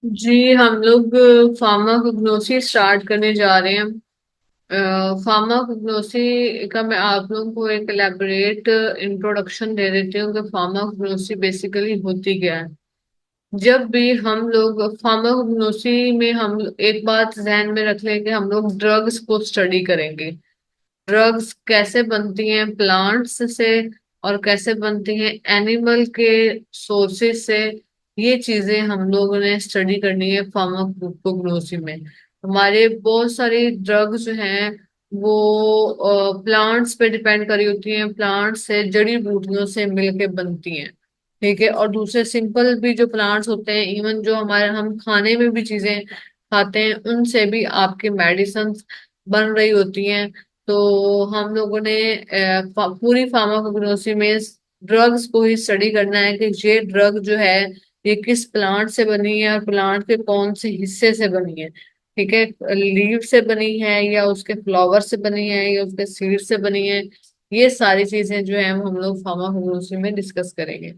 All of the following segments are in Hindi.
जी, हम लोग फार्माकोग्नोसी स्टार्ट करने जा रहे हैं। फार्माकोग्नोसी का मैं आप लोगों को एक एलेबोरेट इंट्रोडक्शन दे देती हूँ कि फार्माकोग्नोसी बेसिकली होती क्या है। जब भी हम लोग फार्माकोग्नोसी में हम एक बात जहन में रख लें कि हम लोग ड्रग्स को स्टडी करेंगे। ड्रग्स कैसे बनती हैं प्लांट्स से और कैसे बनती हैं एनिमल के सोर्सेस से। ये चीजें हम लोगों ने स्टडी करनी है फार्माकोग्नोसी में। हमारे बहुत सारी ड्रग्स जो हैं वो प्लांट्स पे डिपेंड करी होती हैं, प्लांट्स से जड़ी बूटियों से मिलके बनती हैं। ठीक है, और दूसरे सिंपल भी जो प्लांट्स होते हैं, इवन जो हमारे हम खाने में भी चीजें खाते हैं उनसे भी आपकी मेडिसिन बन रही होती हैं। तो हम लोगों ने पूरी फार्माकोग्नोसी में ड्रग्स को ही स्टडी करना है कि ये ड्रग जो है ये किस प्लांट से बनी है और प्लांट के कौन से हिस्से से बनी है। ठीक है, लीव से बनी है या उसके फ्लावर से बनी है या उसके सीड से बनी है। ये सारी चीजें जो है हम लोग फार्माकोग्नोसी में डिस्कस करेंगे।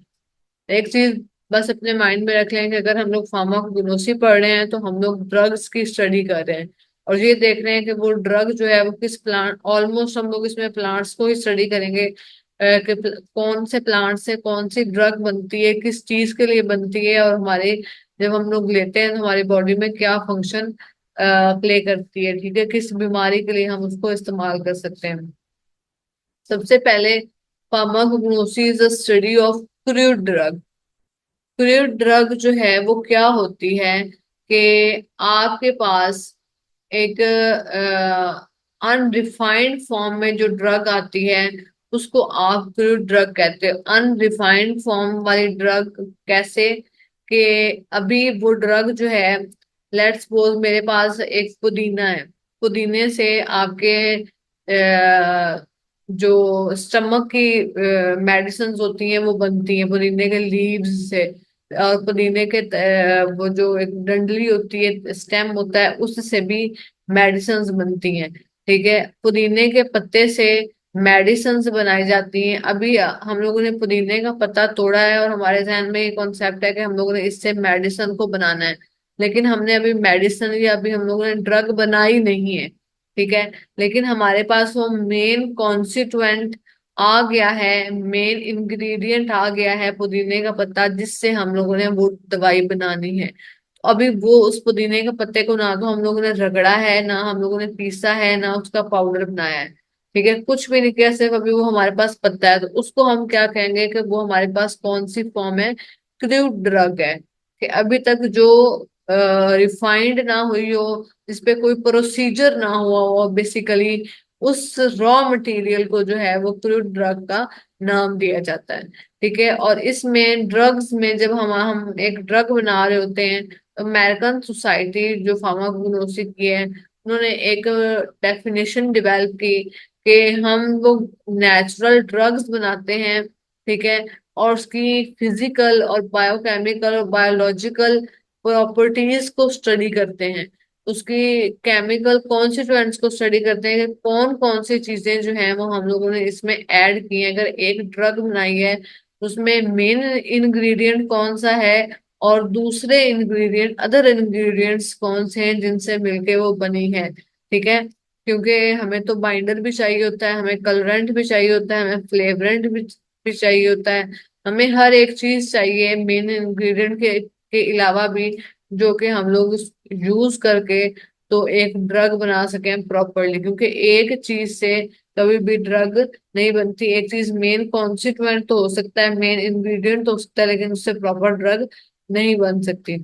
एक चीज बस अपने माइंड में रख लें कि अगर हम लोग फार्माकोग्नोसी पढ़ रहे हैं तो हम लोग ड्रग्स की स्टडी कर रहे हैं और ये देख रहे हैं कि वो ड्रग जो है वो किस प्लांट, ऑलमोस्ट हम लोग इसमें प्लांट्स को ही स्टडी करेंगे कि कौन से प्लांट से कौन सी ड्रग बनती है, किस चीज के लिए बनती है और हमारे जब हम लोग लेते हैं तो हमारी बॉडी में क्या फंक्शन प्ले करती है। ठीक है, किस बीमारी के लिए हम उसको इस्तेमाल कर सकते हैं। सबसे पहले pharmacognosy is a study of crude drug. Crude drug जो है वो क्या होती है कि आपके पास एक अनरिफाइंड फॉर्म में जो ड्रग आती है उसको आप क्रूड ड्रग कहते हो। अनरिफाइंड फॉर्म वाली ड्रग कैसे कि अभी वो ड्रग जो है, लेट्स सपोज मेरे पास एक पुदीना है। पुदीने से आपके जो स्टमक की मेडिसिन होती हैं वो बनती हैं पुदीने के लीव्स से। और पुदीने के वो जो एक डंडली होती है, स्टेम होता है, उससे भी मेडिसिन बनती हैं। ठीक है, पुदीने के पत्ते से मेडिसिन बनाई जाती हैं। अभी हम लोगों ने पुदीने का पत्ता तोड़ा है और हमारे जहन में ये कॉन्सेप्ट है कि हम लोगों ने इससे मेडिसिन को बनाना है, लेकिन हमने अभी मेडिसिन या अभी हम लोगों ने ड्रग बनाई नहीं है। ठीक है, लेकिन हमारे पास वो मेन कॉन्स्टिट्यूएंट आ गया है, मेन इंग्रेडिएंट आ गया है पुदीने का पत्ता, जिससे हम लोगों ने वो दवाई बनानी है। तो अभी वो उस पुदीने के पत्ते को ना तो हम लोगों ने रगड़ा है, ना हम लोगों ने पीसा है, ना उसका पाउडर बनाया है। ठीक है, कुछ भी नहीं किया, सिर्फ अभी वो हमारे पास पत्ता है। तो उसको हम क्या कहेंगे कि वो हमारे पास कौन सी फॉर्म है, क्रूड ड्रग है। कि अभी तक जो रिफाइंड ना हुई हो, जिसपे कोई प्रोसीजर ना हुआ हो बेसिकली, उस रॉ मटेरियल को जो है वो क्रूड ड्रग का नाम दिया जाता है। ठीक है, और इसमें ड्रग्स में जब हम एक ड्रग बना रहे होते हैं, अमेरिकन सोसाइटी जो फार्माकोग्नोसी की है उन्होंने एक डेफिनेशन डेवलप की कि हम लोग नेचुरल ड्रग्स बनाते हैं। ठीक है, और उसकी फिजिकल और बायोकेमिकल और बायोलॉजिकल प्रॉपर्टीज को स्टडी करते हैं, उसकी केमिकल कॉन्स्टिट्यूएंट्स को स्टडी करते हैं कि कौन कौन सी चीजें जो हैं वो हम लोगों ने इसमें ऐड की हैं। अगर एक ड्रग बनाई है तो उसमें मेन इंग्रेडिएंट कौन सा है और दूसरे इंग्रेडिएंट, अदर इंग्रेडिएंट्स कौन से हैं जिनसे मिलके वो बनी है। ठीक है, क्योंकि हमें तो बाइंडर भी चाहिए होता है, हमें कलरेंट भी चाहिए होता है, हमें फ्लेवरेंट भी चाहिए होता है। हमें हर एक चीज चाहिए मेन इंग्रेडिएंट के अलावा भी, जो कि हम लोग यूज करके तो एक ड्रग बना सकें प्रॉपरली। क्योंकि एक चीज से कभी भी ड्रग नहीं बनती। एक चीज मेन कॉन्स्टिट्यूएंट तो हो सकता है, मेन इंग्रेडिएंट तो हो सकता है, लेकिन उससे प्रॉपर ड्रग नहीं बन सकती।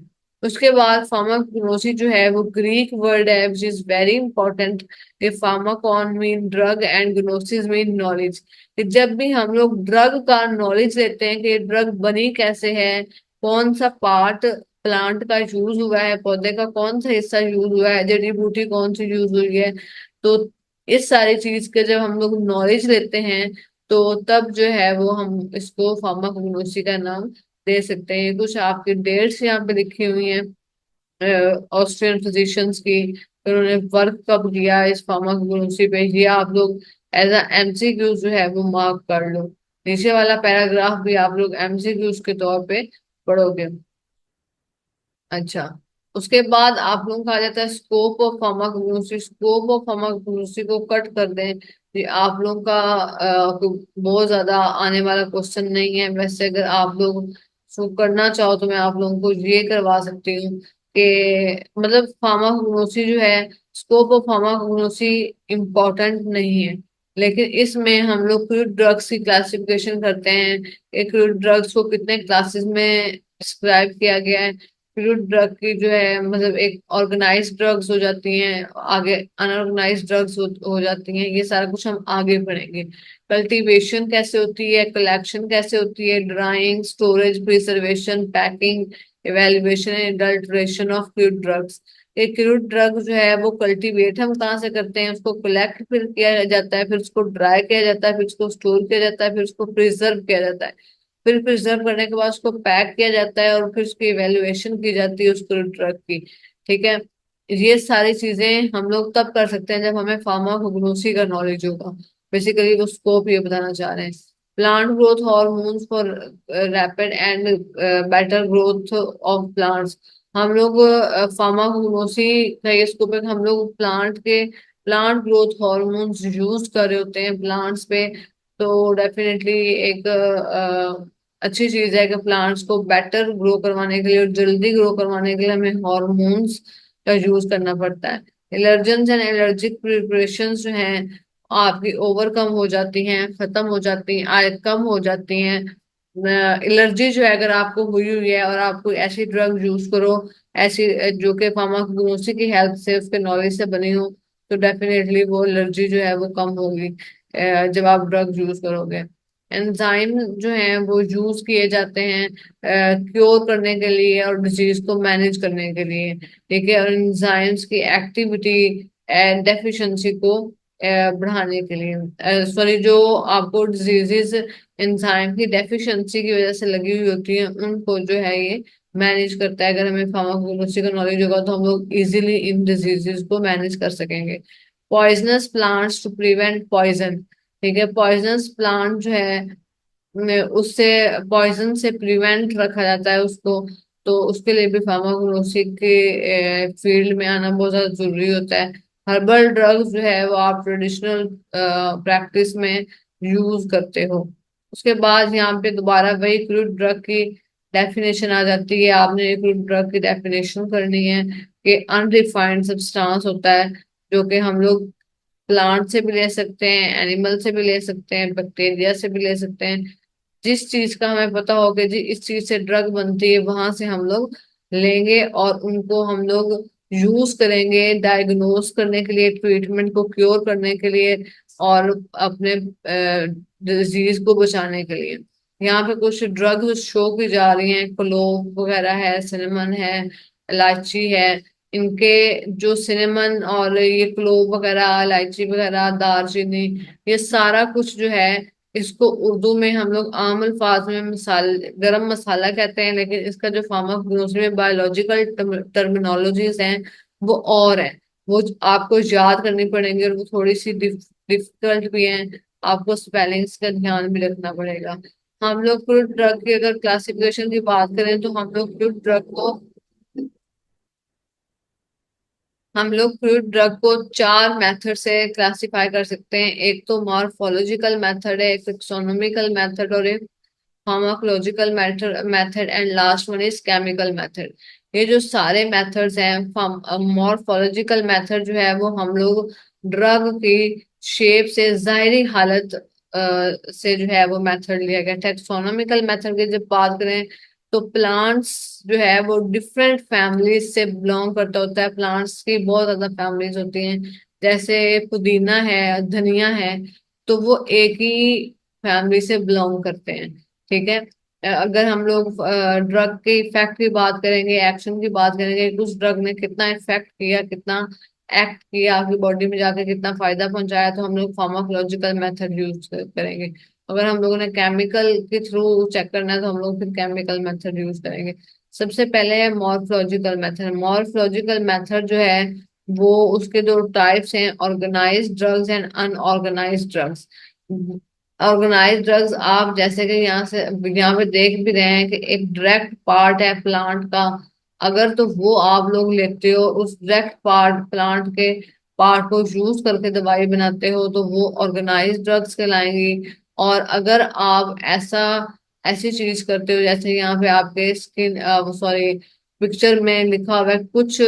उसके बाद फार्माकोग्नोसी जो है वो ग्रीक वर्ड है विच इज वेरी इंपॉर्टेंट। कि pharmakon mean drug and gnosis mean knowledge. कि जब भी हम लोग ड्रग का नॉलेज लेते हैं कि ड्रग बनी कैसे है, कौन सा पार्ट प्लांट का यूज हुआ है, पौधे का कौन सा हिस्सा यूज हुआ है, जड़ी बूटी कौन सी यूज हुई है, तो इस सारी चीज के जब हम लोग नॉलेज लेते हैं तो तब जो है वो हम इसको फार्माकोग्नोसी का नाम दे सकते हैं। ये कुछ आपकी डेट्स यहाँ पे लिखी हुई हैं ऑस्ट्रियन फिजिशियंस की, उन्होंने वर्क कब किया इस फार्माकोग्नोसी पे, ये आप लोग एज अ एमसीक्यू जो है वो मार्क कर लो। नीचे वाला पैराग्राफ भी आप लोग एमसीक्यूज के तौर पे पढ़ोगे। अच्छा, उसके बाद आप लोगों का आ जाता है scope of pharmacognosy. Scope of pharmacognosy को कट कर दें, ये आप लोगों का बहुत ज्यादा आने वाला क्वेश्चन नहीं है। वैसे अगर आप लोग शुरू करना चाहो तो मैं आप लोगों को ये करवा सकती हूँ कि मतलब फार्माकोग्नोसी जो है, स्कोप ऑफ फार्माकोग्नोसी इम्पोर्टेंट नहीं है, लेकिन इसमें हम लोग क्रूड ड्रग्स की क्लासिफिकेशन करते हैं कि क्रूड ड्रग्स को कितने क्लासेस में डिस्क्राइब किया गया है। क्रूड ड्रग की जो है मतलब एक ऑर्गेनाइज्ड ड्रग्स हो जाती हैं, आगे अनऑर्गेनाइज्ड ड्रग्स हो जाती हैं, ये सारा कुछ हम आगे पढ़ेंगे। कल्टीवेशन कैसे होती है, कलेक्शन कैसे होती है, drawing, storage, preservation, packing, evaluation and adulteration of crude drugs. एक क्रूड ड्रग जो है वो कल्टीवेट हम कहाँ से करते हैं, उसको कलेक्ट फिर किया जाता है, फिर उसको ड्राई किया जाता है, फिर उसको स्टोर किया जाता है, फिर उसको प्रिजर्व किया जाता है, फिर प्रिजर्व करने के बाद उसको पैक किया जाता है और फिर उसकी इवेल्युएशन की जाती है उसको ड्रग की। ठीक है, ये सारी चीजें हम लोग तब कर सकते हैं जब हमें फार्माकोग्नोसी का नॉलेज होगा। बेसिकली वो स्कोप ये बताना चाह रहे हैं। Plant growth hormones for rapid and better growth of plants. हम लोग फार्माकोग्नोसी का ये स्कोप है कि हम लोग प्लांट ग्रोथ हार्मोन्स यूज कर रहे होते हैं प्लांट्स पे। तो डेफिनेटली एक अच्छी चीज है कि प्लांट्स को बेटर ग्रो करवाने के लिए और जल्दी ग्रो करवाने के लिए हमें हॉर्मोन्स का यूज करना पड़ता है। एलर्जेंस एंड एलर्जिक प्रिपरेशंस जो हैं आपकी ओवरकम हो जाती हैं, खत्म हो जाती हैं, कम हो जाती हैं। एलर्जी जो है अगर आपको हुई हुई है और आप कोई ऐसी ड्रग यूज करो, ऐसी जो कि फार्माकोग्नोसी की हेल्प से उसके नॉलेज से बनी हो, तो डेफिनेटली वो एलर्जी जो है वो कम होगी जब आप ड्रग यूज करोगे। एंजाइम जो है वो यूज किए जाते हैं क्योर करने के लिए और डिजीज को मैनेज करने के लिए। ठीक है, और एंजाइम्स की एक्टिविटी एंड डेफिशिएंसी को बढ़ाने के लिए, सॉरी, जो आपको डिजीजेस एंजाइम की डेफिशिएंसी की वजह से लगी हुई होती है उनको जो है ये मैनेज करता है। अगर हमें फार्माकोलॉजी का नॉलेज होगा तो हम लोग इजीली इन डिजीजेस को मैनेज कर सकेंगे। Poisonous plants to prevent poison. ठीक है, पॉइजनस प्लांट जो है उससे पॉइजन से प्रिवेंट रखा जाता है उसको। तो उसके लिए भी फार्माकोलॉजी के फील्ड में आना बहुत ज्यादा जरूरी होता है। हर्बल ड्रग्स जो है वो आप ट्रेडिशनल प्रैक्टिस में यूज करते हो। उसके बाद यहाँ पे दोबारा वही क्रूड ड्रग की डेफिनेशन आ जाती है। आपने क्रूड ड्रग की डेफिनेशन करनी है कि अनरिफाइंड सब्सटेंस होता है जो कि हम लोग प्लांट से भी ले सकते हैं, एनिमल से भी ले सकते हैं, बैक्टीरिया से भी ले सकते हैं। जिस चीज का हमें पता हो कि जी इस चीज से ड्रग बनती है वहां से हम लोग लेंगे और उनको हम लोग यूज करेंगे डायग्नोस करने के लिए, ट्रीटमेंट को क्योर करने के लिए और अपने डिजीज को बचाने के लिए। यहाँ पे कुछ ड्रग्स शो की जा रही हैं, क्लोव वगैरह है, सिनेमन है, इलायची है। इनके जो सिनेमन और ये क्लोव वगैरह, इलायची वगैरह, दालचीनी, ये सारा कुछ जो है इसको उर्दू में हम लोग आम अल्फाज में मिसाल गरम मसाला कहते हैं, लेकिन इसका जो फार्माकोग्नोसी में बायोलॉजिकल टर्मिनोलॉजीज हैं वो और है। वो आपको याद करनी पड़ेंगी और वो थोड़ी सी डिफिकल्ट भी हैं। आपको स्पेलिंग्स का ध्यान भी रखना पड़ेगा। हम लोग फ्रूट ड्रग की अगर क्लासिफिकेशन की बात करें तो हम लोग फ्रूट ड्रग को चार मेथड से क्लासिफाई कर सकते हैं। एक तो मॉर्फोलॉजिकल मेथड है, एक टेक्सोनोमिकल मेथड और एक pharmacological method and last one is chemical method. ये जो सारे मेथड्स हैं, मॉर्फोलॉजिकल मेथड जो है वो हम लोग ड्रग की शेप से जाहिरी हालत से जो है वो मेथड लिया गया। टेक्सोनोमिकल मेथड की जब बात करें तो प्लांट्स जो है वो डिफरेंट फैमिलीज से बिलोंग करता होता है। प्लांट्स की बहुत ज्यादा फैमिलीज होती हैं, जैसे पुदीना है, धनिया है, तो वो एक ही फैमिली से बिलोंग करते हैं। ठीक है, अगर हम लोग ड्रग के इफेक्ट की बात करेंगे, एक्शन की बात करेंगे, उस ड्रग ने कितना इफेक्ट किया, कितना एक्ट किया, आपकी बॉडी में जाकर कितना फायदा पहुंचाया, तो हम लोग फार्माकोलॉजिकल मेथड यूज करेंगे। अगर हम लोगों ने केमिकल के थ्रू चेक करना है तो हम लोग फिर केमिकल मेथड यूज करेंगे। सबसे पहले है मॉर्फोलॉजिकल मेथड। मॉर्फोलॉजिकल मेथड जो है वो उसके दो टाइप्स हैं, organised drugs and unorganised drugs. Organised drugs आप जैसे कि यहाँ पे देख भी रहे हैं कि एक डायरेक्ट पार्ट है प्लांट का, अगर तो वो आप लोग लेते हो, उस डायरेक्ट पार्ट प्लांट के पार्ट को यूज करके दवाई बनाते हो, तो वो ऑर्गेनाइज ड्रग्स कहलाएंगी। और अगर आप ऐसी चीज करते हो, जैसे यहाँ पे आपके स्किन सॉरी पिक्चर में लिखा हुआ है, कुछ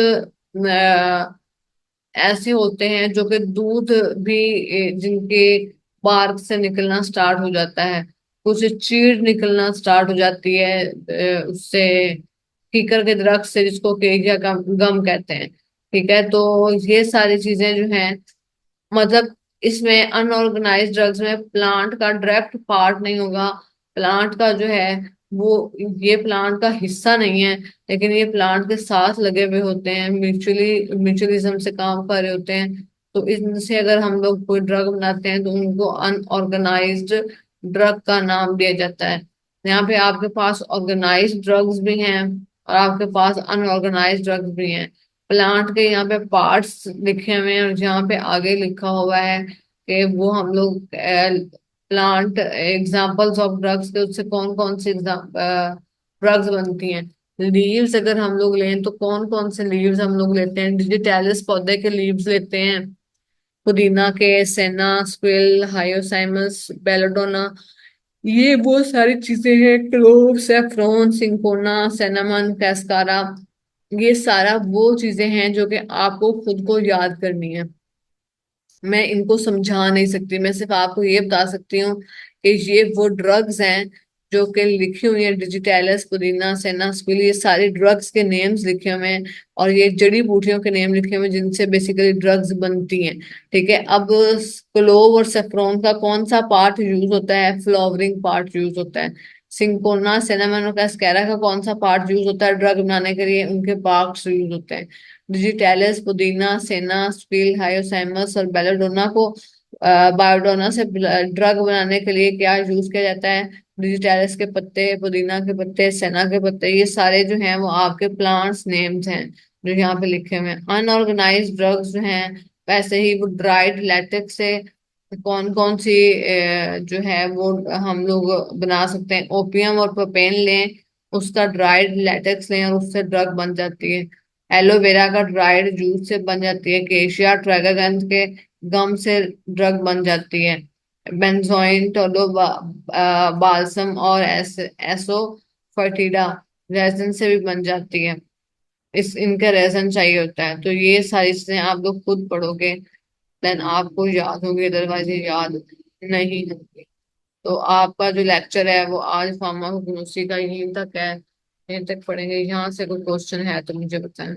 ऐसे होते हैं जो कि दूध भी जिनके बार्क से निकलना स्टार्ट हो जाता है, कुछ चीड़ निकलना स्टार्ट हो जाती है उससे, कीकर के दरख्त से, जिसको केकिया गम कहते हैं। ठीक है, तो ये सारी चीजें जो हैं, मतलब इसमें अनऑर्गेनाइज ड्रग्स में प्लांट का डायरेक्ट पार्ट नहीं होगा, प्लांट का जो है वो, ये प्लांट का हिस्सा नहीं है, लेकिन ये प्लांट के साथ लगे हुए होते हैं, म्यूचुअलिज्म से काम कर रहे होते हैं। तो इनसे अगर हम लोग कोई ड्रग बनाते हैं तो उनको अनऑर्गेनाइज्ड ड्रग का नाम दिया जाता है। यहाँ पे आपके पास ऑर्गेनाइज्ड ड्रग्स भी हैं और आपके पास अनऑर्गेनाइज्ड ड्रग्स भी हैं। प्लांट के यहाँ पे पार्ट्स लिखे हुए हैं, और जहाँ पे आगे लिखा हुआ है कि वो हम लोग प्लांट एग्जाम्पल्स ऑफ ड्रग्स के, उससे कौन कौन सी ड्रग्स बनती हैं। लीव्स अगर हम लोग लें तो कौन कौन से लीव्स हम लोग लेते हैं, डिजिटैलिस पौधे के लीव्स लेते हैं, पुदीना के, सेना, स्क्विल, हायोसाइमस, बेलाडोना, ये वो सारी चीजें हैं, क्लोव, सेफ्रॉन, सिंकोना, सिनेमन, कैस्कारा, ये सारा वो चीजें हैं जो कि आपको खुद को याद करनी है। मैं इनको समझा नहीं सकती, मैं सिर्फ आपको ये बता सकती हूँ कि ये वो ड्रग्स हैं जो कि लिखी हुई है, डिजिटैलिस, पुदीना, सेनास्पिल, ये सारी ड्रग्स के नेम्स लिखे हुए हैं, और ये जड़ी बूटियों के नेम लिखे हुए हैं जिनसे बेसिकली ड्रग्स बनती हैं। ठीक है, अब क्लोव और सेफ्रॉन का कौन सा पार्ट यूज होता है, फ्लावरिंग पार्ट यूज होता है। सिंकोना, सिनेमन और कैस्कैरा का कौन सा पार्ट यूज होता है ड्रग बनाने के लिए, उनके पार्ट्स यूज होते हैं। डिजिटैलिस, पुदीना, सेना, स्पील, हायोसाइमस और बेलाडोना को बायोडोना से ड्रग बनाने के लिए क्या यूज किया जाता है, डिजिटैलिस के पत्ते, पुदीना के पत्ते, सेना के पत्ते, ये सारे जो हैं वो आपके प्लांट्स नेम्स हैं जो यहाँ पे लिखे हुए हैं। अनऑर्गेनाइज ड्रग्स जो हैं, वैसे ही वो ड्राइड लेटेक्स से कौन कौन सी जो है वो हम लोग बना सकते हैं, ओपियम और प्रोपेन लें, उसका ड्राइड लेटेक्स लें और उससे ड्रग बन जाती है। एलोवेरा का ड्राइड जूस से बन जाती है। केशिया ट्रैगागंज के गम से ड्रग बन जाती है। बेंजोइन, टोलो, बाल्सम और एसो फर्टिडा रेजिन से भी बन जाती है। इनका रेजन चाहिए होता है, तो ये सारी चीजें आप लोग खुद पढ़ोगे देन आपको याद होगी, अदरवाइज ये याद नहीं होगी। तो आपका जो लेक्चर है वो आज फार्माकोग्नोसी का यहीं तक है, यहीं तक पढ़ेंगे। यहाँ से कोई क्वेश्चन है तो मुझे बताएं।